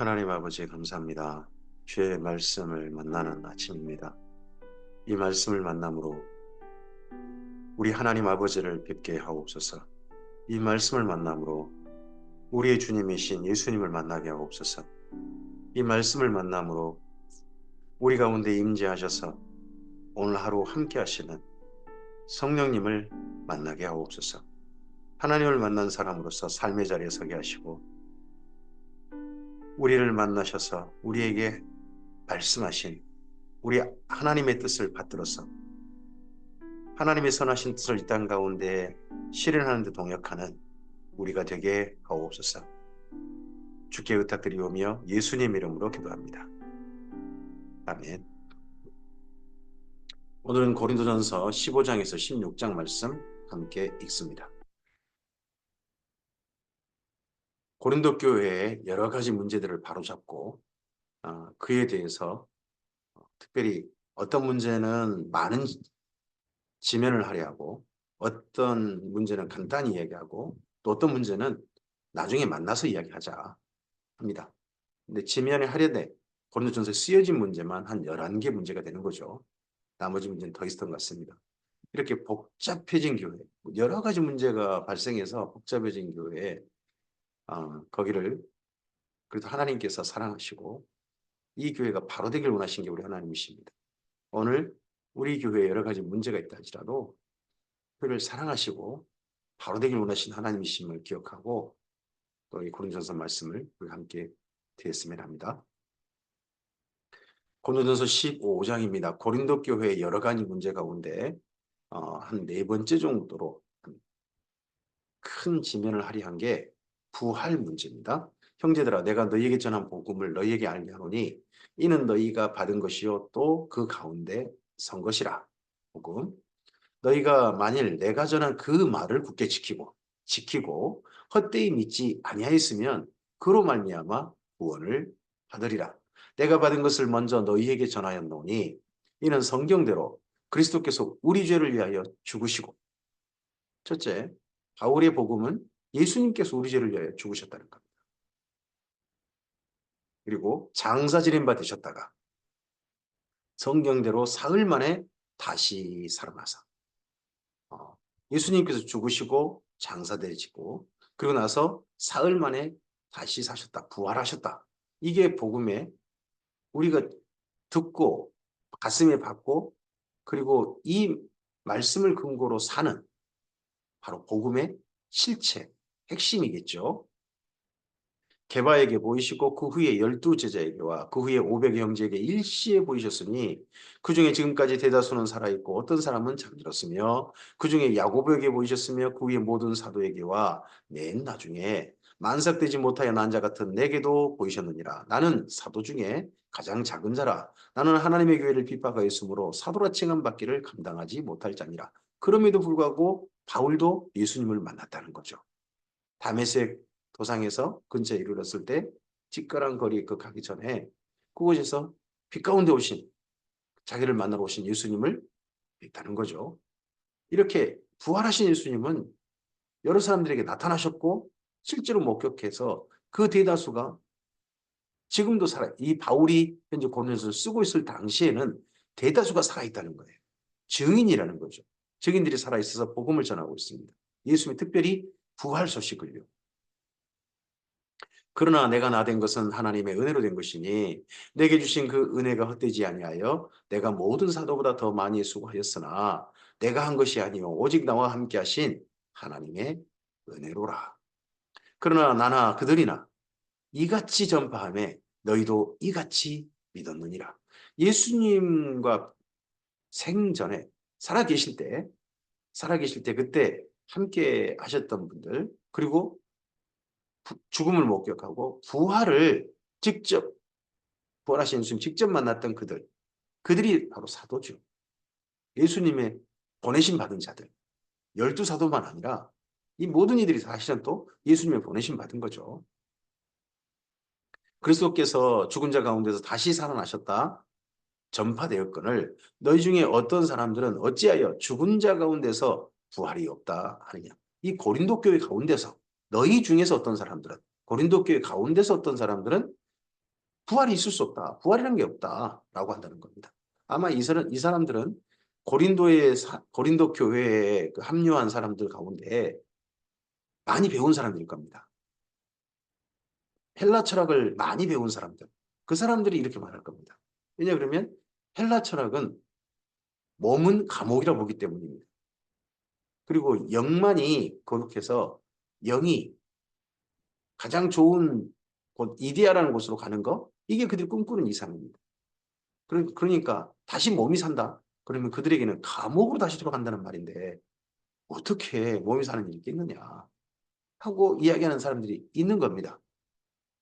하나님 아버지 감사합니다. 주의 말씀을 만나는 아침입니다. 이 말씀을 만남으로 우리 하나님 아버지를 뵙게 하옵소서. 이 말씀을 만남으로 우리의 주님이신 예수님을 만나게 하옵소서. 이 말씀을 만남으로 우리 가운데 임재하셔서 오늘 하루 함께 하시는 성령님을 만나게 하옵소서. 하나님을 만난 사람으로서 삶의 자리에 서게 하시고 우리를 만나셔서 우리에게 말씀하신 우리 하나님의 뜻을 받들어서 하나님의 선하신 뜻을 이 땅 가운데 실현하는 데 동역하는 우리가 되게 하옵소서. 주께 부탁드리오며 예수님 이름으로 기도합니다. 아멘. 오늘은 고린도전서 15장에서 16장 말씀 함께 읽습니다. 고린도 교회의 여러 가지 문제들을 바로잡고 그에 대해서 특별히 어떤 문제는 많은 지면을 하려 하고 어떤 문제는 간단히 이야기하고 또 어떤 문제는 나중에 만나서 이야기하자 합니다. 근데 지면에 하려되 고린도전서에 쓰여진 문제만 한 11개 문제가 되는 거죠. 나머지 문제는 더 있었던 것 같습니다. 이렇게 복잡해진 교회, 여러 가지 문제가 발생해서 복잡해진 교회에 거기를 그래도 하나님께서 사랑하시고 이 교회가 바로 되길 원하신 게 우리 하나님이십니다. 오늘 우리 교회에 여러 가지 문제가 있다 할지라도 교회를 사랑하시고 바로 되길 원하신 하나님이심을 기억하고 또 이 고린도전서 말씀을 우리 함께 드렸으면 합니다. 고린도전서 15장입니다. 고린도 교회의 여러 가지 문제 가운데 한 네 번째 정도로 큰 지면을 하려 한 게 부활 문제입니다. 형제들아 내가 너희에게 전한 복음을 너희에게 알게 하노니 이는 너희가 받은 것이요 또 그 가운데 선 것이라. 복음 너희가 만일 내가 전한 그 말을 굳게 지키고 헛되이 믿지 아니하였으면 그로 말미암아 구원을 받으리라. 내가 받은 것을 먼저 너희에게 전하였노니 이는 성경대로 그리스도께서 우리 죄를 위하여 죽으시고 첫째, 바울의 복음은 예수님께서 우리 죄를 위하여 죽으셨다는 겁니다. 그리고 장사 지낸 바 되셨다가 성경대로 사흘 만에 다시 살아나서 예수님께서 죽으시고 장사되시고 그리고 나서 사흘 만에 다시 사셨다. 부활하셨다. 이게 복음에 우리가 듣고 가슴에 받고 그리고 이 말씀을 근거로 사는 바로 복음의 실체, 핵심이겠죠. 게바에게 보이시고 그 후에 12제자에게와 그 후에 500의 형제에게 일시에 보이셨으니 그 중에 지금까지 대다수는 살아있고 어떤 사람은 잠들었으며 그 중에 야고보에게 보이셨으며 그 후에 모든 사도에게와 맨 나중에 만삭되지 못하여 난 자 같은 내게도 보이셨느니라. 나는 사도 중에 가장 작은 자라. 나는 하나님의 교회를 핍박하였으므로 사도라 칭함 받기를 감당하지 못할 자니라. 그럼에도 불구하고 바울도 예수님을 만났다는 거죠. 다메섹 도상에서 근처에 이르렀을 때 직거랑 거리에 가기 전에 그곳에서 빛 가운데 오신 자기를 만나러 오신 예수님을 뵙다는 거죠. 이렇게 부활하신 예수님은 여러 사람들에게 나타나셨고 실제로 목격해서 그 대다수가 지금도 이 바울이 현재 고린도서를 쓰고 있을 당시에는 대다수가 살아있다는 거예요. 증인이라는 거죠. 증인들이 살아있어서 복음을 전하고 있습니다. 예수님이 특별히 부활 소식을요. 그러나 내가 나 된 것은 하나님의 은혜로 된 것이니 내게 주신 그 은혜가 헛되지 아니하여 내가 모든 사도보다 더 많이 수고하였으나 내가 한 것이 아니요 오직 나와 함께 하신 하나님의 은혜로라. 그러나 나나 그들이나 이같이 전파하며 너희도 이같이 믿었느니라. 예수님과 생전에 살아계실 때 그때 함께 하셨던 분들 그리고 죽음을 목격하고 부활하신 예수님 직접 만났던 그들이 바로 사도죠. 예수님의 보내심 받은 자들. 12사도만 아니라 이 모든 이들이 사실은 또 예수님의 보내심 받은 거죠. 그리스도께서 죽은 자 가운데서 다시 살아나셨다 전파되었거늘 너희 중에 어떤 사람들은 어찌하여 죽은 자 가운데서 부활이 없다 하느냐. 이 고린도 교회 가운데서 너희 중에서 어떤 사람들은 고린도 교회 가운데서 어떤 사람들은 부활이 있을 수 없다. 부활이라는 게 없다라고 한다는 겁니다. 아마 이 사람들은 고린도 교회에 합류한 사람들 가운데 많이 배운 사람들일 겁니다. 헬라 철학을 많이 배운 사람들. 그 사람들이 이렇게 말할 겁니다. 왜냐 그러면 헬라 철학은 몸은 감옥이라 보기 때문입니다. 그리고 영만이 거룩해서 영이 가장 좋은 곳, 이데아라는 곳으로 가는 거, 이게 그들이 꿈꾸는 이상입니다. 그러니까 다시 몸이 산다. 그러면 그들에게는 감옥으로 다시 들어간다는 말인데 어떻게 몸이 사는 일이 있겠느냐 하고 이야기하는 사람들이 있는 겁니다.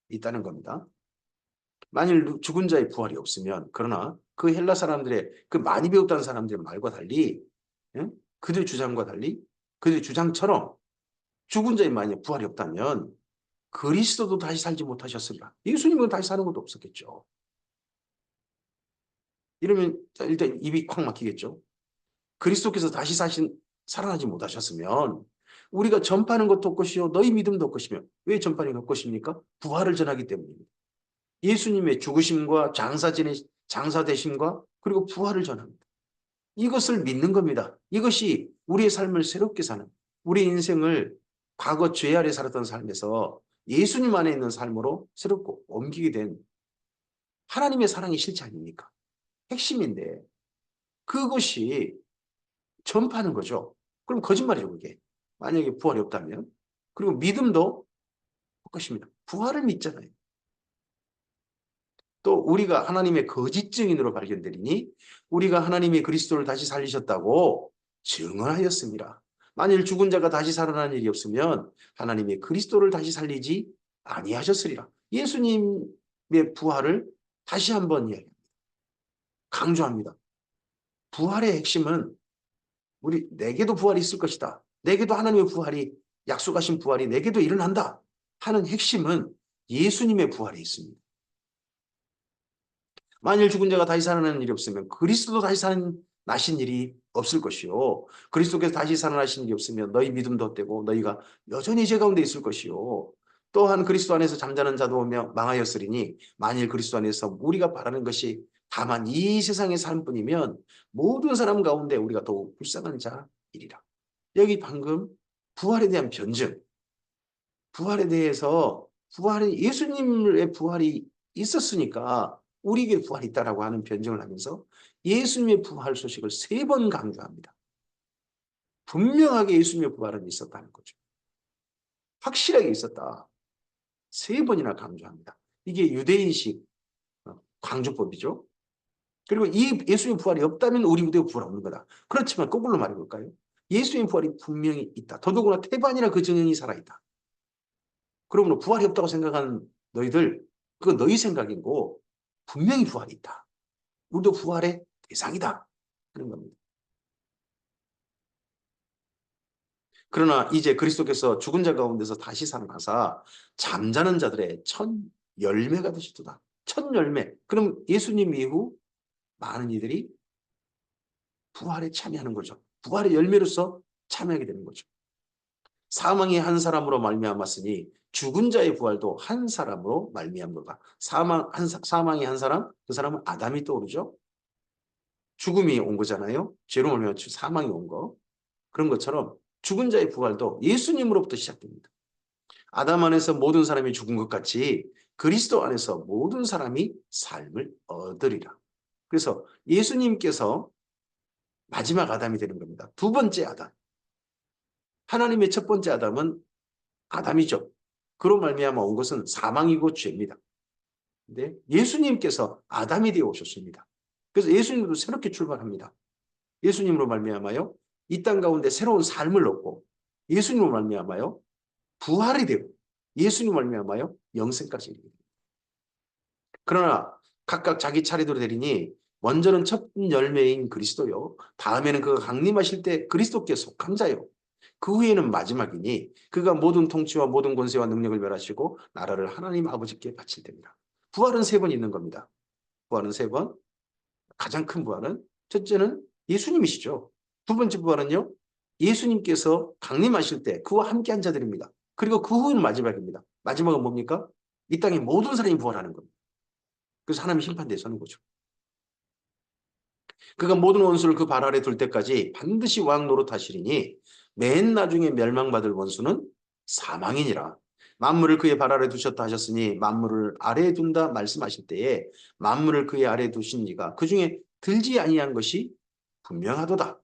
있다는 겁니다. 만일 죽은 자의 부활이 없으면, 그러나 그 헬라 사람들의 그 많이 배웠다는 사람들의 말과 달리, 예? 그들의 주장과 달리, 그들의 주장처럼 죽은 자의 만약 부활이 없다면 그리스도도 다시 살지 못하셨으리라. 예수님은 다시 사는 것도 없었겠죠. 이러면 일단 입이 콱 막히겠죠. 그리스도께서 다시 살아나지 못하셨으면 우리가 전파하는 것도 없것이요 너희 믿음도 없것이며, 왜 전파하는 것입니까? 부활을 전하기 때문입니다. 예수님의 죽으심과 장사되심과 그리고 부활을 전합니다. 이것을 믿는 겁니다. 이것이 우리의 삶을 새롭게 사는, 우리 인생을 과거 죄 아래 살았던 삶에서 예수님 안에 있는 삶으로 새롭고 옮기게 된 하나님의 사랑의 실체 아닙니까? 핵심인데 그것이 전파하는 거죠. 그럼 거짓말이죠, 그게. 만약에 부활이 없다면. 그리고 믿음도 그것입니다. 부활을 믿잖아요. 또 우리가 하나님의 거짓 증인으로 발견되리니 우리가 하나님이 그리스도를 다시 살리셨다고 증언하였습니다. 만일 죽은 자가 다시 살아나는 일이 없으면 하나님이 그리스도를 다시 살리지 아니하셨으리라. 예수님의 부활을 다시 한번 이야기합니다. 강조합니다. 부활의 핵심은 내게도 부활이 있을 것이다. 내게도 하나님의 부활이, 약속하신 부활이 내게도 일어난다 하는 핵심은 예수님의 부활이 있습니다. 만일 죽은 자가 다시 살아나는 일이 없으면 그리스도도 다시 살아나신 일이 없을 것이요. 그리스도께서 다시 살아나신 일이 없으면 너희 믿음도 헛되고 너희가 여전히 죄 가운데 있을 것이요. 또한 그리스도 안에서 잠자는 자도 오며 망하였으리니 만일 그리스도 안에서 우리가 바라는 것이 다만 이 세상의 삶뿐이면 모든 사람 가운데 우리가 더욱 불쌍한 자이리라. 여기 방금 부활에 대한 변증, 부활에 대해서 예수님의 부활이 있었으니까 우리에게 부활이 있다라고 하는 변증을 하면서 예수님의 부활 소식을 3번 강조합니다. 분명하게 예수님의 부활은 있었다는 거죠. 확실하게 있었다. 3번이나 강조합니다. 이게 유대인식 강조법이죠. 그리고 이 예수님의 부활이 없다면 우리 무대에 부활 없는 거다. 그렇지만 거꾸로 말해볼까요? 예수님의 부활이 분명히 있다. 더더구나 태반이나 그 증인이 살아있다. 그러므로 부활이 없다고 생각하는 너희들, 그건 너희 생각이고 분명히 부활이 있다. 우리도 부활의 대상이다. 그런 겁니다. 그러나 이제 그리스도께서 죽은 자 가운데서 다시 살아나사 잠자는 자들의 첫 열매가 되시도다. 첫 열매. 그럼 예수님 이후 많은 이들이 부활에 참여하는 거죠. 부활의 열매로서 참여하게 되는 거죠. 사망이 한 사람으로 말미암았으니 죽은 자의 부활도 한 사람으로 말미암노라. 사망이 한 사람, 그 사람은 아담이 떠오르죠. 죽음이 온 거잖아요. 죄로 말미암아 사망이 온 거. 그런 것처럼 죽은 자의 부활도 예수님으로부터 시작됩니다. 아담 안에서 모든 사람이 죽은 것 같이 그리스도 안에서 모든 사람이 삶을 얻으리라. 그래서 예수님께서 마지막 아담이 되는 겁니다. 두 번째 아담. 하나님의 첫 번째 아담은 아담이죠. 그로 말미암아 온 것은 사망이고 죄입니다. 근데 예수님께서 아담이 되어 오셨습니다. 그래서 예수님도 새롭게 출발합니다. 예수님으로 말미암아요 이 땅 가운데 새로운 삶을 얻고, 예수님으로 말미암아요 부활이 되고, 예수님으로 말미암아요 영생까지 이르게 됩니다. 그러나 각각 자기 차례대로 되리니 먼저는 첫 열매인 그리스도요, 다음에는 그가 강림하실 때 그리스도께 속한 자요, 그 후에는 마지막이니 그가 모든 통치와 모든 권세와 능력을 멸하시고 나라를 하나님 아버지께 바칠 때입니다. 부활은 3번 있는 겁니다. 부활은 3번. 가장 큰 부활은 첫째는 예수님이시죠. 두 번째 부활은요, 예수님께서 강림하실 때 그와 함께한 자들입니다. 그리고 그 후에는 마지막입니다. 마지막은 뭡니까? 이 땅의 모든 사람이 부활하는 겁니다. 그래서 하나님의 심판대에 서는 거죠. 그가 모든 원수를 그 발 아래 둘 때까지 반드시 왕 노릇하시리니 맨 나중에 멸망받을 원수는 사망이니라. 만물을 그의 발 아래 두셨다 하셨으니 만물을 아래에 둔다 말씀하실 때에 만물을 그의 아래에 두신 이가 그 중에 들지 아니한 것이 분명하도다.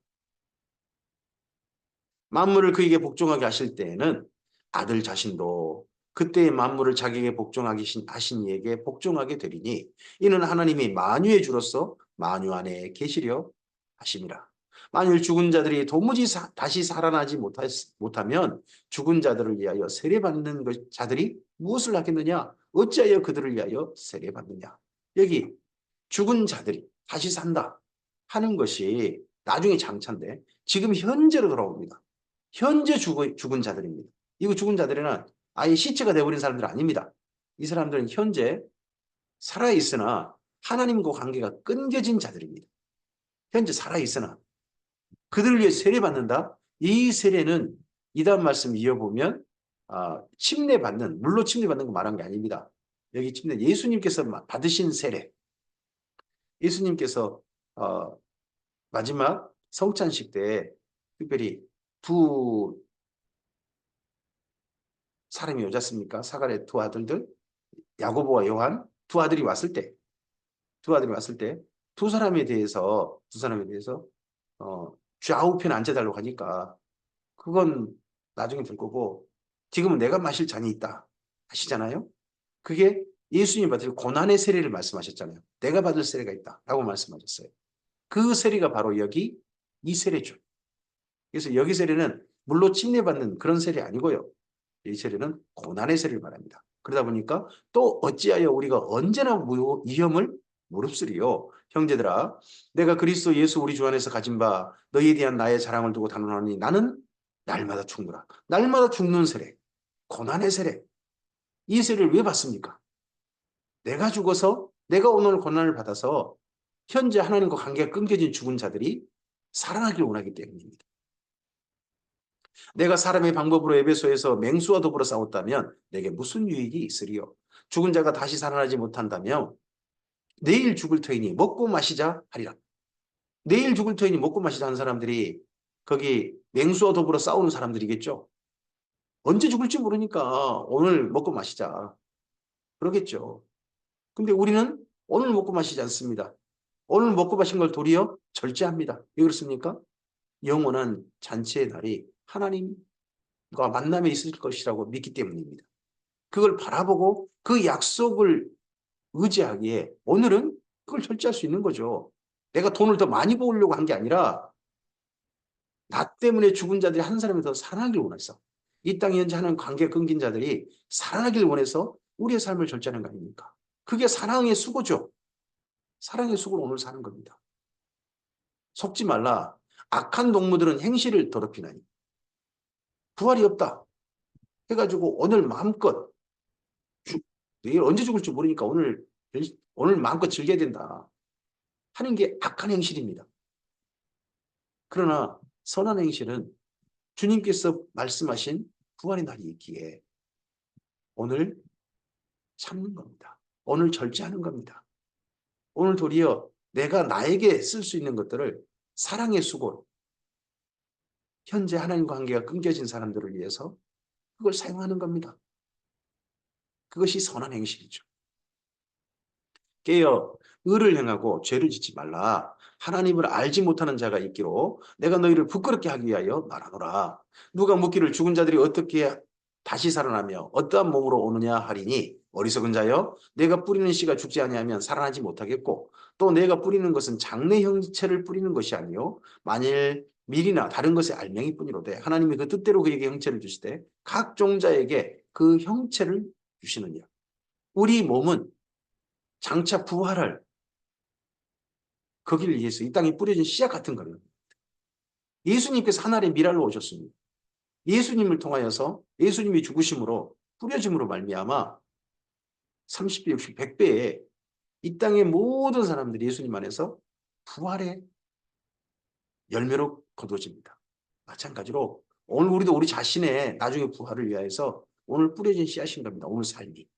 만물을 그에게 복종하게 하실 때에는 아들 자신도 그때의 만물을 자기에게 복종하게 하신 이에게 복종하게 되리니 이는 하나님이 만유의 주로서 만유 안에 계시려 하심이라. 만일 죽은 자들이 도무지 다시 살아나지 못하면 죽은 자들을 위하여 세례받는 자들이 무엇을 하겠느냐? 어찌하여 그들을 위하여 세례받느냐? 여기 죽은 자들이 다시 산다 하는 것이 나중에 장차인데 지금 현재로 돌아옵니다. 현재 죽은 자들입니다. 이 죽은 자들은 아예 시체가 되어버린 사람들 아닙니다. 이 사람들은 현재 살아있으나 하나님과 관계가 끊겨진 자들입니다. 현재 살아있으나 그들을 위해 세례받는다. 이 세례는 이 다음 말씀 이어보면 침례받는, 물로 침례받는 거 말한 게 아닙니다. 여기 침례 예수님께서 받으신 세례. 예수님께서 마지막 성찬식 때 특별히 두 사람이 오셨습니까? 사갈의 두 아들들 야고보와 요한 두 아들이 왔을 때 두 사람에 대해서 좌우편에 앉아달라고 하니까 그건 나중에 될 거고 지금은 내가 마실 잔이 있다 하시잖아요. 그게 예수님이 받을 고난의 세례를 말씀하셨잖아요. 내가 받을 세례가 있다 라고 말씀하셨어요. 그 세례가 바로 여기 이 세례죠. 그래서 여기 세례는 물로 침례받는 그런 세례 아니고요. 이 세례는 고난의 세례를 말합니다. 그러다 보니까 또 어찌하여 우리가 언제나 위험을 무릅쓰리요. 형제들아 내가 그리스도 예수 우리 주 안에서 가진 바 너희에 대한 나의 자랑을 두고 단언하니 나는 날마다 죽노라. 날마다 죽는 세례, 고난의 세례. 이 세례를 왜 받습니까? 내가 죽어서 내가 오늘 고난을 받아서 현재 하나님과 관계가 끊겨진 죽은 자들이 살아나길 원하기 때문입니다. 내가 사람의 방법으로 에베소에서 맹수와 더불어 싸웠다면 내게 무슨 유익이 있으리요? 죽은 자가 다시 살아나지 못한다면 내일 죽을 터이니 먹고 마시자 하리라. 내일 죽을 터이니 먹고 마시자 하는 사람들이 거기 맹수와 더불어 싸우는 사람들이겠죠. 언제 죽을지 모르니까 오늘 먹고 마시자. 그러겠죠. 근데 우리는 오늘 먹고 마시지 않습니다. 오늘 먹고 마신 걸 도리어 절제합니다. 왜 그렇습니까? 영원한 잔치의 날이 하나님과 만남에 있을 것이라고 믿기 때문입니다. 그걸 바라보고 그 약속을 의지하기에 오늘은 그걸 절제할 수 있는 거죠. 내가 돈을 더 많이 벌려고 한 게 아니라 나 때문에 죽은 자들이 한 사람이 더 살아나길 원해서 이 땅에 현재 하는 관계 끊긴 자들이 살아나길 원해서 우리의 삶을 절제하는 거 아닙니까? 그게 사랑의 수고죠. 사랑의 수고로 오늘 사는 겁니다. 속지 말라. 악한 동무들은 행실을 더럽히나니 부활이 없다 해가지고 오늘 마음껏 내일 언제 죽을지 모르니까 오늘 마음껏 즐겨야 된다 하는 게 악한 행실입니다. 그러나 선한 행실은 주님께서 말씀하신 부활의 날이 있기에 오늘 참는 겁니다. 오늘 절제하는 겁니다. 오늘 도리어 내가 나에게 쓸 수 있는 것들을 사랑의 수고로 현재 하나님과 관계가 끊겨진 사람들을 위해서 그걸 사용하는 겁니다. 그것이 선한 행실이죠. 깨어 의를 행하고 죄를 짓지 말라. 하나님을 알지 못하는 자가 있기로 내가 너희를 부끄럽게 하기 위하여 말하노라. 누가 묻기를 죽은 자들이 어떻게 다시 살아나며 어떠한 몸으로 오느냐 하리니 어리석은 자여 내가 뿌리는 씨가 죽지 아니하면 살아나지 못하겠고 또 내가 뿌리는 것은 장래 형체를 뿌리는 것이 아니요 만일 밀이나 다른 것의 알맹이 뿐이로되 하나님이 그 뜻대로 그에게 형체를 주시되 각 종자에게 그 형체를 주시느니라. 우리 몸은 장차 부활할 거기를 위해서 이 땅에 뿌려진 씨앗 같은 거예요. 예수님께서 하늘의 미랄로 오셨습니다. 예수님을 통하여서 예수님이 죽으심으로 뿌려짐으로 말미암아 30배, 60, 100배에 이 땅의 모든 사람들이 예수님 안에서 부활의 열매로 거두어집니다. 마찬가지로 오늘 우리도 우리 자신의 나중에 부활을 위하여서 오늘 뿌려진 씨앗인 겁니다. 오늘 삶이.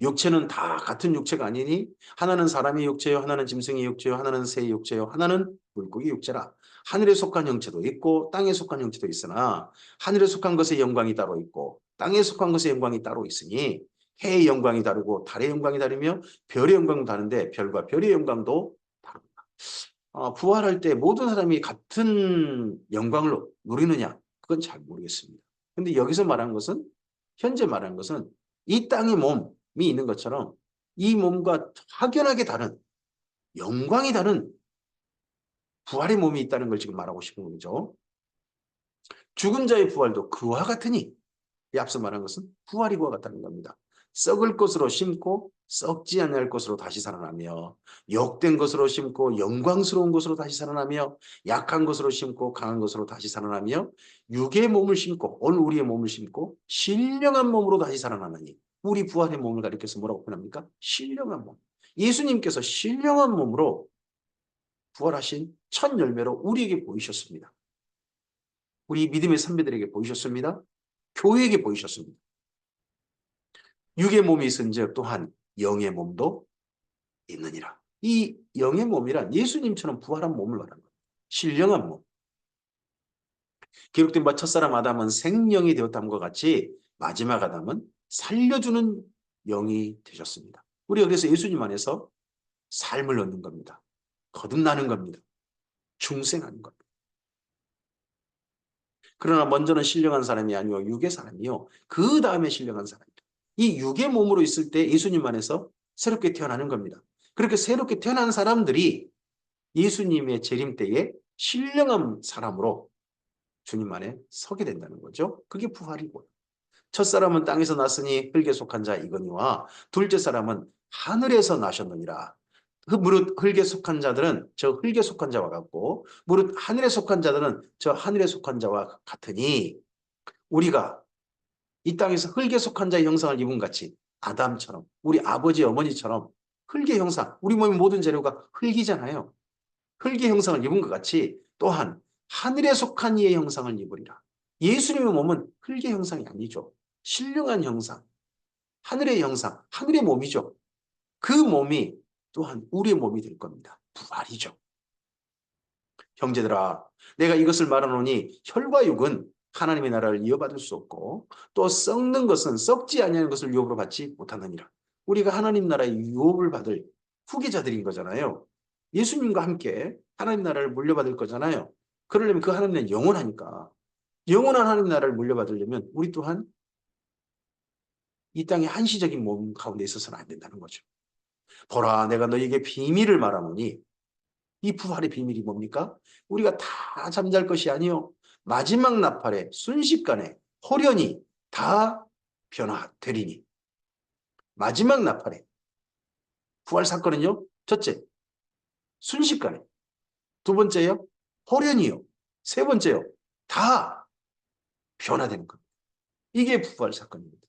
육체는 다 같은 육체가 아니니 하나는 사람의 육체요, 하나는 짐승의 육체요, 하나는 새의 육체요, 하나는 물고기 육체라. 하늘에 속한 형체도 있고 땅에 속한 형체도 있으나 하늘에 속한 것의 영광이 따로 있고 땅에 속한 것의 영광이 따로 있으니 해의 영광이 다르고 달의 영광이 다르며 별의 영광도 다른데 별과 별의 영광도 다릅니다. 부활할 때 모든 사람이 같은 영광을 누리느냐? 그건 잘 모르겠습니다. 근데 여기서 말한 것은 현재 말한 것은 이 땅의 몸이 있는 것처럼 이 몸과 확연하게 다른 영광이 다른 부활의 몸이 있다는 걸 지금 말하고 싶은 거죠. 죽은 자의 부활도 그와 같으니 이 앞서 말한 것은 부활이 그와 같다는 겁니다. 썩을 것으로 심고 썩지 아니할 것으로 다시 살아나며 욕된 것으로 심고 영광스러운 것으로 다시 살아나며 약한 것으로 심고 강한 것으로 다시 살아나며 육의 몸을 심고 오늘 우리의 몸을 심고 신령한 몸으로 다시 살아나느니 우리 부활의 몸을 가리켜서 뭐라고 표현합니까? 신령한 몸. 예수님께서 신령한 몸으로 부활하신 첫 열매로 우리에게 보이셨습니다. 우리 믿음의 선배들에게 보이셨습니다. 교회에게 보이셨습니다. 육의 몸이 있은즉 또한 영의 몸도 있느니라. 이 영의 몸이란 예수님처럼 부활한 몸을 말하는 거예요. 신령한 몸. 기록된 바 첫사람 아담은 생명이 되었다함과 같이 마지막 아담은 살려주는 영이 되셨습니다. 우리가 그래서 예수님 안에서 삶을 얻는 겁니다. 거듭나는 겁니다. 중생하는 겁니다. 그러나 먼저는 신령한 사람이 아니요 육의 사람이요 그 다음에 신령한 사람이요. 이 육의 몸으로 있을 때 예수님 안에서 새롭게 태어나는 겁니다. 그렇게 새롭게 태어난 사람들이 예수님의 재림 때에 신령한 사람으로 주님 안에 서게 된다는 거죠. 그게 부활이고요. 첫사람은 땅에서 났으니 흙에 속한 자 이거니와 둘째 사람은 하늘에서 나셨느니라. 무릇 흙에 속한 자들은 저 흙에 속한 자와 같고 무릇 하늘에 속한 자들은 저 하늘에 속한 자와 같으니 우리가 이 땅에서 흙에 속한 자의 형상을 입은 같이 아담처럼 우리 아버지 어머니처럼 흙의 형상 우리 몸의 모든 재료가 흙이잖아요. 흙의 형상을 입은 것 같이 또한 하늘에 속한 이의 형상을 입으리라. 예수님의 몸은 흙의 형상이 아니죠. 신령한 형상, 하늘의 형상, 하늘의 몸이죠. 그 몸이 또한 우리의 몸이 될 겁니다. 부활이죠. 형제들아, 내가 이것을 말하노니 혈과 육은 하나님의 나라를 이어받을 수 없고 또 썩는 것은 썩지 아니하는 것을 유업으로 받지 못하느니라. 우리가 하나님 나라의 유업을 받을 후계자들인 거잖아요. 예수님과 함께 하나님 나라를 물려받을 거잖아요. 그러려면 그 하나님 나라는 영원하니까 영원한 하나님 나라를 물려받으려면 우리 또한 이 땅의 한시적인 몸 가운데 있어서는 안 된다는 거죠. 보라, 내가 너에게 비밀을 말하노니 이 부활의 비밀이 뭡니까? 우리가 다 잠잘 것이 아니요 마지막 나팔에 순식간에 호련히 다 변화되리니. 마지막 나팔에 부활 사건은요. 첫째, 순식간에. 두 번째요. 호련히요. 세 번째요. 다 변화되는 겁니다. 이게 부활 사건입니다.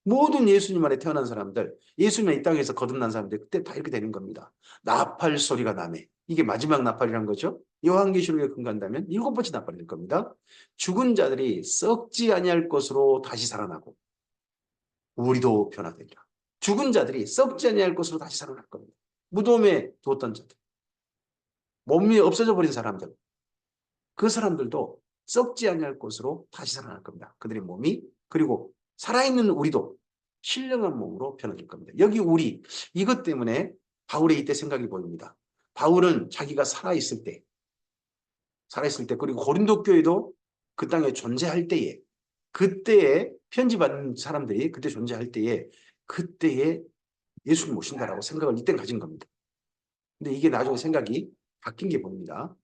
모든 예수님 안에 태어난 사람들, 예수님의 이 땅에서 거듭난 사람들 그때 다 이렇게 되는 겁니다. 나팔 소리가 나네. 이게 마지막 나팔이란 거죠. 요한계시록에 근거한다면 일곱 번째 나팔이 될 겁니다. 죽은 자들이 썩지 아니할 것으로 다시 살아나고 우리도 변화되리라. 죽은 자들이 썩지 아니할 것으로 다시 살아날 겁니다. 무덤에 두었던 자들, 몸이 없어져 버린 사람들, 그 사람들도 썩지 아니할 것으로 다시 살아날 겁니다. 그들의 몸이 그리고 살아있는 우리도 신령한 몸으로 변화될 겁니다. 여기 우리 이것 때문에 바울의 이때 생각이 보입니다. 바울은 자기가 살아있을 때 그리고 고린도 교회도 그 땅에 존재할 때에 그때에 편지받은 사람들이 그때 존재할 때에 그때에 예수를 모신다라고 생각을 이때 가진 겁니다. 근데 이게 나중에 생각이 바뀐 게 보입니다.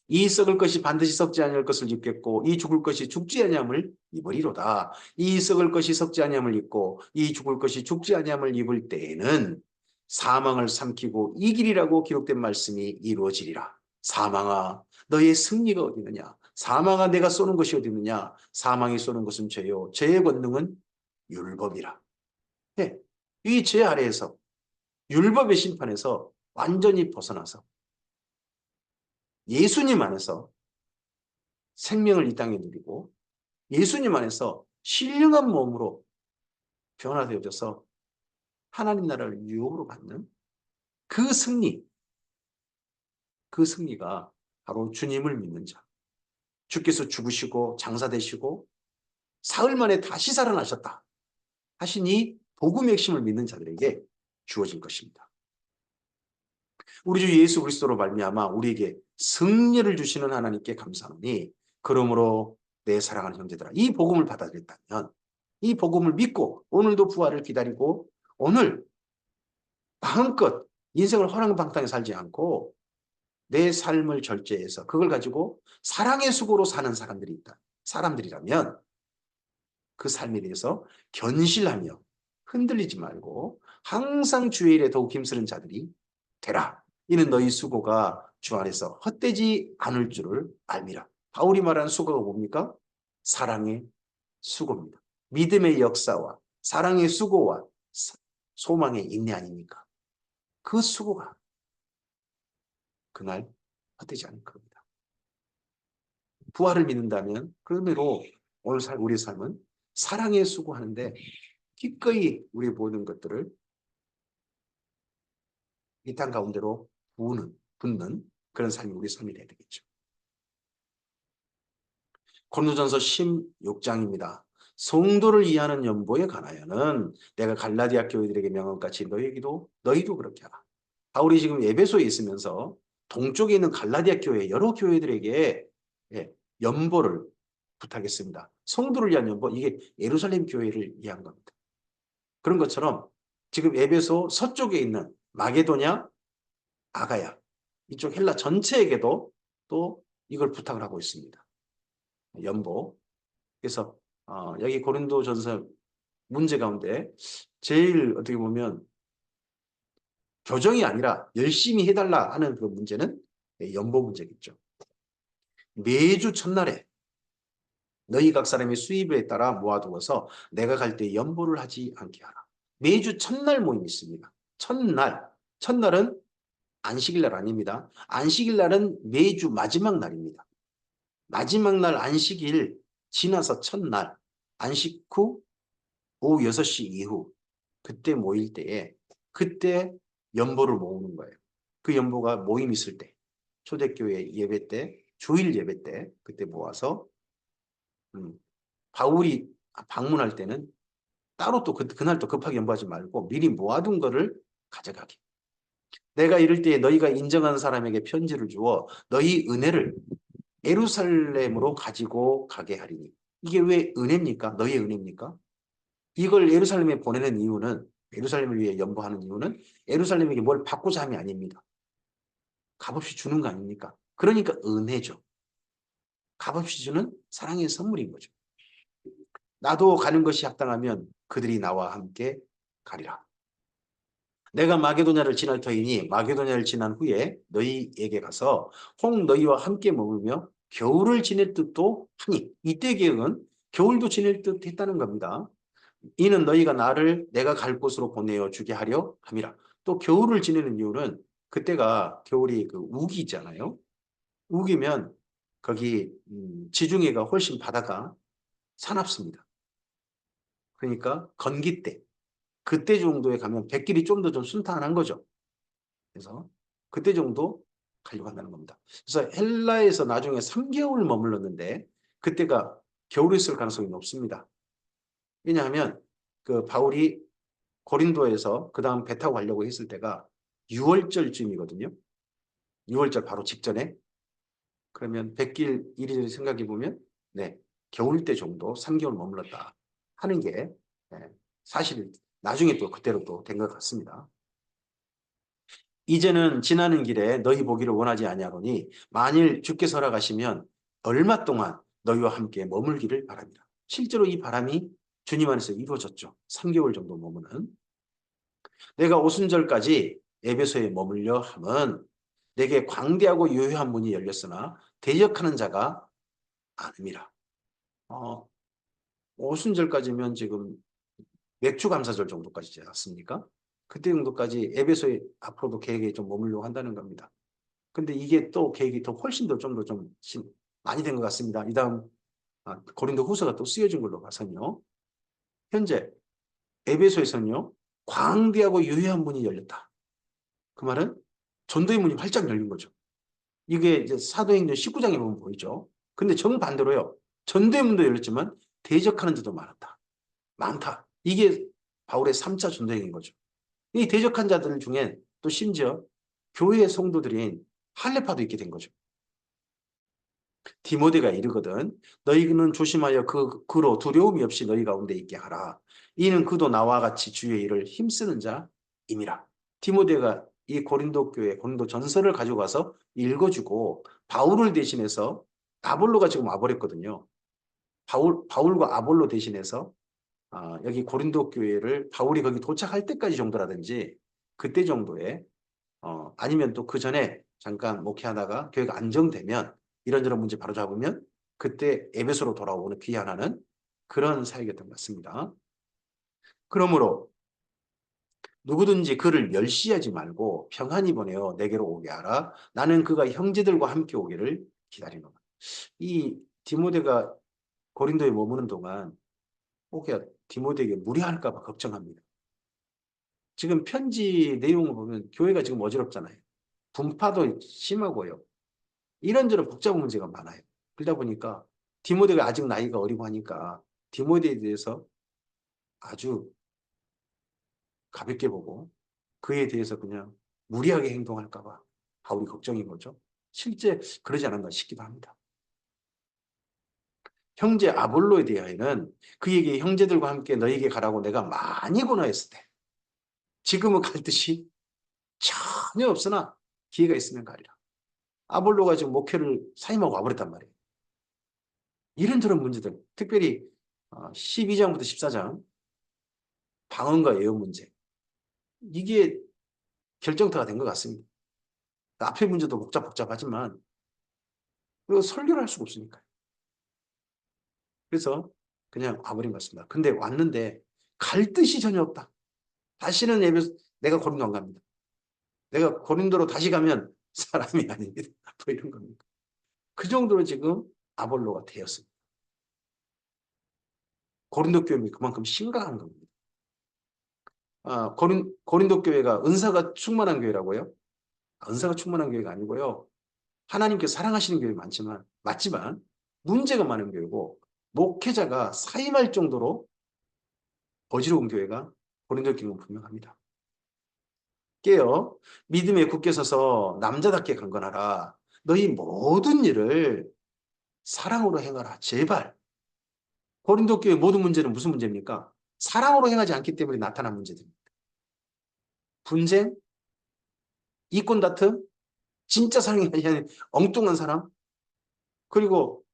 이 썩을 것이 반드시 썩지 아니할 것을 입겠고 이 죽을 것이 죽지 아니함을 입으리로다. 이 썩을 것이 썩지 아니함을 입고 이 죽을 것이 죽지 아니함을 입을 때에는 사망을 삼키고 이기리라고 기록된 말씀이 이루어지리라. 사망아 너의 승리가 어디 있느냐. 사망아 내가 쏘는 것이 어디 있느냐. 사망이 쏘는 것은 죄요 죄의 권능은 율법이라. 네. 이 죄 아래에서 율법의 심판에서 완전히 벗어나서 예수님 안에서 생명을 이 땅에 누리고 예수님 안에서 신령한 몸으로 변화되어져서 하나님 나라를 유혹으로 받는 그 승리, 그 승리가 바로 주님을 믿는 자. 주께서 죽으시고 장사되시고 사흘 만에 다시 살아나셨다 하시니 복음의 핵심을 믿는 자들에게 주어진 것입니다. 우리 주 예수 그리스도로 말미암아 우리에게 승리를 주시는 하나님께 감사하노니 그러므로 내 사랑하는 형제들아 이 복음을 받아들였다면 이 복음을 믿고 오늘도 부활을 기다리고 오늘 마음껏 인생을 허랑방탕에 살지 않고 내 삶을 절제해서 그걸 가지고 사랑의 수고로 사는 사람들이 있다. 사람들이라면 그 삶에 대해서 견실하며 흔들리지 말고 항상 주의 일에 더욱 힘쓰는 자들이 되라. 이는 너희 수고가 주 안에서 헛되지 않을 줄을 알미라. 바울이 말하는 수고가 뭡니까? 사랑의 수고입니다. 믿음의 역사와 사랑의 수고와 소망의 인내 아닙니까? 그 수고가 그날 헛되지 않을 겁니다. 부활을 믿는다면 그러므로 오늘 우리의 삶은 사랑에 수고하는데 기꺼이 우리의 모든 것들을 이 땅 가운데로 붓는 그런 삶이 우리 삶이 되어야 되겠죠. 고린도전서 16장입니다. 성도를 이해하는 연보에 관하여는 내가 갈라디아 교회들에게 명함같이 너희도 그렇게 하라. 바울이 지금 에베소에 있으면서 동쪽에 있는 갈라디아 교회 여러 교회들에게 연보를 부탁했습니다. 성도를 위한 연보, 이게 예루살렘 교회를 위한 겁니다. 그런 것처럼 지금 에베소 서쪽에 있는 마게도냐, 아가야 이쪽 헬라 전체에게도 또 이걸 부탁을 하고 있습니다. 연보. 그래서 여기 고린도전서 문제 가운데 제일 어떻게 보면 교정이 아니라 열심히 해달라 하는 그 문제는 연보 문제겠죠. 매주 첫날에 너희 각 사람의 수입에 따라 모아두어서 내가 갈 때 연보를 하지 않게 하라. 매주 첫날 모임이 있습니다. 첫날은 안식일날 아닙니다. 안식일날은 매주 마지막 날입니다. 마지막 날 안식일 지나서 첫날 안식 후 오후 6시 이후 그때 모일 때에 그때 연보를 모으는 거예요. 그 연보가 모임 있을 때 초대교회 예배 때 주일 예배 때 그때 모아서 바울이 방문할 때는 따로 또 그날 또 급하게 연보하지 말고 미리 모아둔 거를 가져가게. 내가 이럴 때 너희가 인정하는 사람에게 편지를 주어 너희 은혜를 예루살렘으로 가지고 가게 하리니. 이게 왜 은혜입니까? 너희의 은혜입니까? 이걸 예루살렘에 보내는 이유는 예루살렘을 위해 연보하는 이유는 예루살렘에게 뭘 받고자 함이 아닙니다. 값없이 주는 거 아닙니까? 그러니까 은혜죠. 값없이 주는 사랑의 선물인 거죠. 나도 가는 것이 합당하면 그들이 나와 함께 가리라. 내가 마게도냐를 지날 터이니 마게도냐를 지난 후에 너희에게 가서 혹 너희와 함께 머물며 겨울을 지낼 듯도 하니 이때 계획은 겨울도 지낼 듯 했다는 겁니다. 이는 너희가 나를 내가 갈 곳으로 보내어 주게 하려 함이라. 또 겨울을 지내는 이유는 그때가 겨울이 그 우기잖아요. 우기면 거기 지중해가 훨씬 바다가 사납습니다. 그러니까 건기 때 그때 정도에 가면 백길이 좀 더 좀 순탄한 거죠. 그래서 그때 정도 가려고 한다는 겁니다. 그래서 헬라에서 나중에 3개월 머물렀는데 그때가 겨울이었을 가능성이 높습니다. 왜냐하면 그 바울이 고린도에서 그 다음 배 타고 가려고 했을 때가 6월절쯤이거든요. 6월절 바로 직전에. 그러면 백길 이리저리 생각해 보면 네, 겨울 때 정도 3개월 머물렀다 하는 게 사실 나중에 또 그때로 또 된 것 같습니다. 이제는 지나는 길에 너희 보기를 원하지 아니하노니 만일 주께서 허락하시면 얼마 동안 너희와 함께 머물기를 바랍니다. 실제로 이 바람이 주님 안에서 이루어졌죠. 3개월 정도 머무는. 내가 오순절까지 에베소에 머물려 함은 내게 광대하고 유효한 문이 열렸으나 대적하는 자가 많음이라. 오순절까지면 지금 맥주 감사절 정도까지 지지 않았습니까? 그때 정도까지 에베소에 앞으로도 계획에 좀 머물려고 한다는 겁니다. 근데 이게 또 계획이 더 훨씬 더 좀 더 좀 많이 된 것 같습니다. 이 다음 고린도 후서가 또 쓰여진 걸로 봐서요. 현재 에베소에서는요. 광대하고 유효한 문이 열렸다. 그 말은 전도의 문이 활짝 열린 거죠. 이게 이제 사도행전 19장에 보면 보이죠. 근데 정반대로요. 전도의 문도 열렸지만 대적하는 자도 많았다. 많다. 이게 바울의 3차 전도행인 거죠. 이 대적한 자들 중에 또 심지어 교회의 성도들인 할레파도 있게 된 거죠. 디모데가 이르거든 너희는 조심하여 그로 두려움이 없이 너희 가운데 있게 하라. 이는 그도 나와 같이 주의 일을 힘쓰는 자임이라. 디모데가 이 고린도 교회 고린도 전서를 가지고 가서 읽어주고 바울을 대신해서 아볼로가 지금 와버렸거든요. 바울과 아볼로 대신해서 여기 고린도 교회를 바울이 거기 도착할 때까지 정도라든지 그때 정도에 아니면 또 그 전에 잠깐 목회하다가 교회가 안정되면 이런저런 문제 바로 잡으면 그때 에베소로 돌아오는 귀환하는 그런 사역이었던 것 같습니다. 그러므로 누구든지 그를 멸시하지 말고 평안히 보내어 내게로 오게 하라. 나는 그가 형제들과 함께 오기를 기다리노라. 이 디모데가 고린도에 머무는 동안 혹여 디모데에게 무리할까 봐 걱정합니다. 지금 편지 내용을 보면 교회가 지금 어지럽잖아요. 분파도 심하고요. 이런저런 복잡한 문제가 많아요. 그러다 보니까 디모데가 아직 나이가 어리고 하니까 디모데에 대해서 아주 가볍게 보고 그에 대해서 그냥 무리하게 행동할까 봐 바울이 걱정인 거죠. 실제 그러지 않았나 싶기도 합니다. 형제 아볼로에 대하여는 그에게 형제들과 함께 너에게 가라고 내가 많이 권하였을 때 지금은 갈 듯이 전혀 없으나 기회가 있으면 가리라. 아볼로가 지금 목회를 사임하고 와버렸단 말이에요. 이런저런 문제들, 특별히 12장부터 14장 방언과 예언 문제. 이게 결정타가 된 것 같습니다. 앞의 문제도 복잡하지만 이거 설교를 할 수가 없으니까요. 그래서 그냥 와버린 것 같습니다. 근데 왔는데 갈 뜻이 전혀 없다. 다시는 내가 고린도 안 갑니다. 내가 고린도로 다시 가면 사람이 아닙니다. 뭐 이런 겁니다. 그 정도로 지금 아볼로가 되었습니다. 고린도 교회는 그만큼 심각한 겁니다. 고린도 교회가 은사가 충만한 교회라고요? 은사가 충만한 교회가 아니고요. 하나님께서 사랑하시는 교회 맞지만 문제가 많은 교회고 목회자가 사임할 정도로 어지러운 교회가 고린도 교회는 분명합니다. 깨어 믿음에 굳게 서서 남자답게 강건하라. 너희 모든 일을 사랑으로 행하라. 제발. 고린도 교회 모든 문제는 무슨 문제입니까? 사랑으로 행하지 않기 때문에 나타난 문제들입니다. 분쟁, 이권 다툼, 진짜 사랑이 아닌 엉뚱한 사랑, 그리고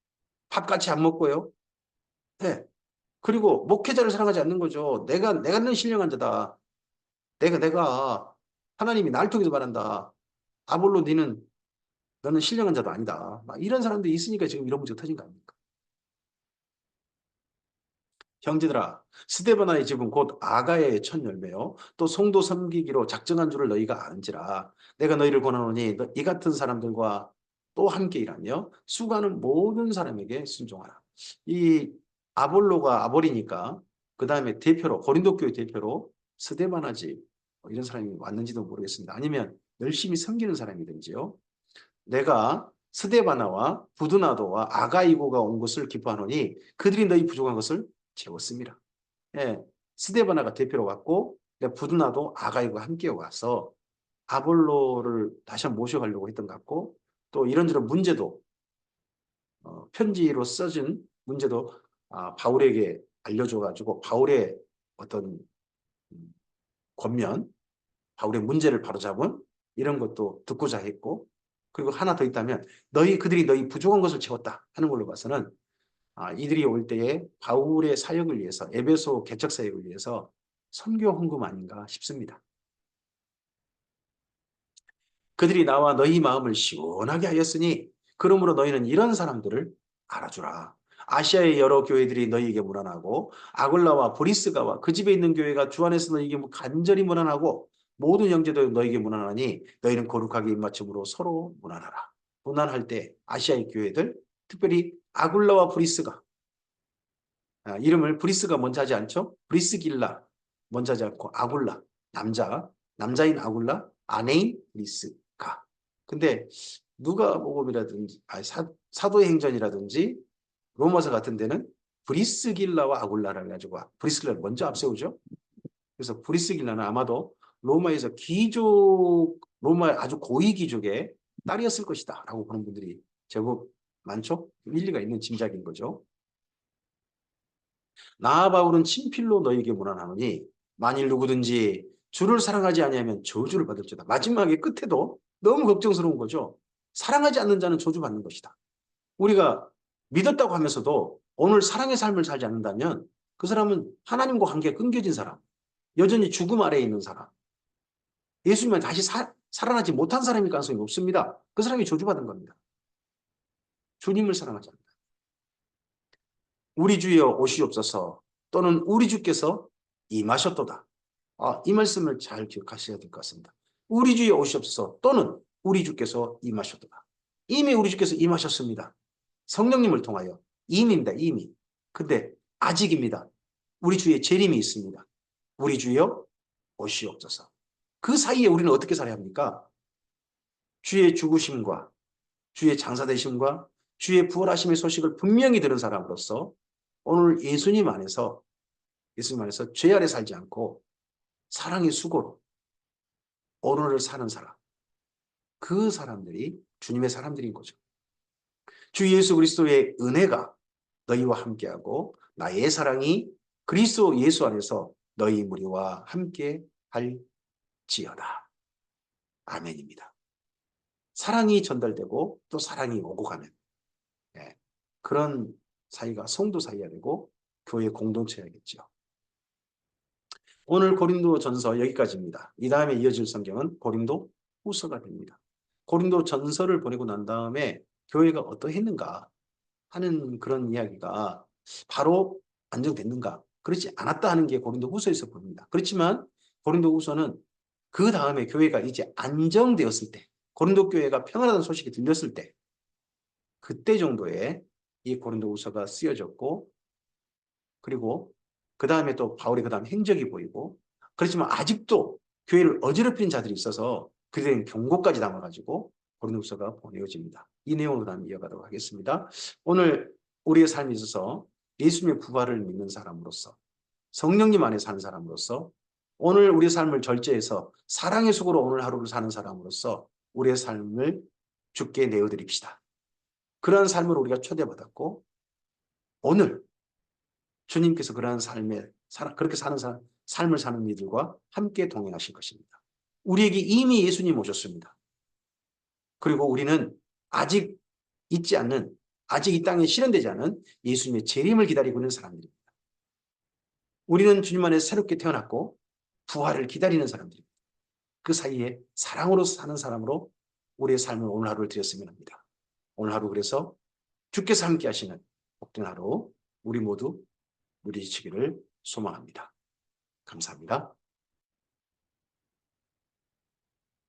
밥 같이 안 먹고요. 네. 그리고 목회자를 사랑하지 않는 거죠. 내가 신령한 자다. 내가 하나님이 날 통해서 말한다. 아볼로 너는 신령한 자도 아니다. 막 이런 사람들이 있으니까 지금 이런 문제가 터진 거 아닙니까? 형제들아, 스데바나의 집은 곧 아가야의 첫 열매요. 또 성도 섬기기로 작정한 줄을 너희가 아는지라. 내가 너희를 권하노니 이 같은 사람들과 또 함께 일하며 수고하는 모든 사람에게 순종하라. 이 아볼로가 아볼이니까 그 다음에 대표로 고린도 교회 대표로 스데바나 집 이런 사람이 왔는지도 모르겠습니다. 아니면 열심히 섬기는 사람이든지요. 내가 스데바나와 부드나도와 아가이고가 온 것을 기뻐하노니 그들이 너희 부족한 것을 채웠습니다. 예, 스데바나가 대표로 왔고 부드나도 아가이고가 함께 와서 아볼로를 다시 한번 모셔가려고 했던 것 같고 또 이런저런 문제도 편지로 써진 문제도 바울에게 알려줘가지고 바울의 어떤 권면, 바울의 문제를 바로잡은 이런 것도 듣고자 했고 그리고 하나 더 있다면 그들이 너희 부족한 것을 채웠다 하는 걸로 봐서는 이들이 올 때에 바울의 사역을 위해서 에베소 개척 사역을 위해서 선교 헌금 아닌가 싶습니다. 그들이 나와 너희 마음을 시원하게 하였으니 그러므로 너희는 이런 사람들을 알아주라. 아시아의 여러 교회들이 너희에게 문안하고 아굴라와 브리스가와 그 집에 있는 교회가 주 안에서 너희에게 간절히 문안하고 모든 형제들 너희에게 문안하니 너희는 거룩하게 입맞춤으로 서로 문안하라. 문안할 때 아시아의 교회들 특별히 아굴라와 브리스가 이름을 브리스가 먼저 하지 않죠? 브리스길라 먼저 하지 않고 아굴라, 남자인 아굴라, 아내인 리스가. 근데 누가복음이라든지 사도의 행전이라든지 로마서 같은 데는 브리스길라와 아굴라를 가지고 브리스길라를 먼저 앞세우죠. 그래서 브리스길라는 아마도 로마에서 로마 아주 고위 귀족의 딸이었을 것이다 라고 보는 분들이 제법 많죠. 일리가 있는 짐작인 거죠. 나와 바울은 친필로 너희에게 문안하노니 만일 누구든지 주를 사랑하지 아니하면 저주를 받을지어다. 마지막에 끝에도 너무 걱정스러운 거죠. 사랑하지 않는 자는 저주받는 것이다. 우리가 믿었다고 하면서도 오늘 사랑의 삶을 살지 않는다면 그 사람은 하나님과 관계가 끊겨진 사람, 여전히 죽음 아래에 있는 사람, 예수님은 다시 살아나지 못한 사람일 가능성이 높습니다. 그 사람이 저주받은 겁니다. 주님을 사랑하지 않는다. 우리 주여 오시옵소서 또는 우리 주께서 임하셨도다. 이 말씀을 잘 기억하셔야 될 것 같습니다. 우리 주여 오시옵소서 또는 우리 주께서 임하셨도다. 이미 우리 주께서 임하셨습니다. 성령님을 통하여 이미입니다. 이미. 근데 아직입니다. 우리 주의 재림이 있습니다. 우리 주여 오시옵소서. 그 사이에 우리는 어떻게 살아야 합니까? 주의 죽으심과 주의 장사되심과 주의 부활하심의 소식을 분명히 들은 사람으로서 오늘 예수님 안에서 죄 아래 살지 않고 사랑의 수고로 오늘을 사는 사람. 그 사람들이 주님의 사람들인 거죠. 주 예수 그리스도의 은혜가 너희와 함께하고 나의 사랑이 그리스도 예수 안에서 너희 무리와 함께 할지어다. 아멘입니다. 사랑이 전달되고 또 사랑이 오고 가면 그런 사이가 성도 사이가 되고 교회 공동체야겠죠. 오늘 고린도 전서 여기까지입니다. 이 다음에 이어질 성경은 고린도 후서가 됩니다. 고린도 전서를 보내고 난 다음에 교회가 어떠했는가 하는 그런 이야기가 바로 안정됐는가 그렇지 않았다 하는 게 고린도 후서에서 보입니다. 그렇지만 고린도 후서는 그 다음에 교회가 이제 안정되었을 때 고린도 교회가 평안하다는 소식이 들렸을 때 그때 정도에 이 고린도 후서가 쓰여졌고 그리고 그 다음에 또 바울의 그 다음 행적이 보이고 그렇지만 아직도 교회를 어지럽힌 자들이 있어서 그들에게 경고까지 담아가지고 고린도 후서가 보내어집니다. 이 내용으로 다음 이어가도록 하겠습니다. 오늘 우리의 삶에 있어서 예수님의 부활을 믿는 사람으로서 성령님 안에 사는 사람으로서 오늘 우리의 삶을 절제해서 사랑의 속으로 오늘 하루를 사는 사람으로서 우리의 삶을 주께 내어드립시다. 그러한 삶을 우리가 초대받았고 오늘 주님께서 그러한 그렇게 사는 삶을 사는 이들과 함께 동행하실 것입니다. 우리에게 이미 예수님 오셨습니다. 그리고 우리는 아직 아직 이 땅에 실현되지 않은 예수님의 재림을 기다리고 있는 사람들입니다. 우리는 주님 안에서 새롭게 태어났고 부활을 기다리는 사람들입니다. 그 사이에 사랑으로 사는 사람으로 우리의 삶을 오늘 하루를 드렸으면 합니다. 오늘 하루 그래서 주께서 함께 하시는 복된 하루 우리 모두 누리시기를 소망합니다. 감사합니다.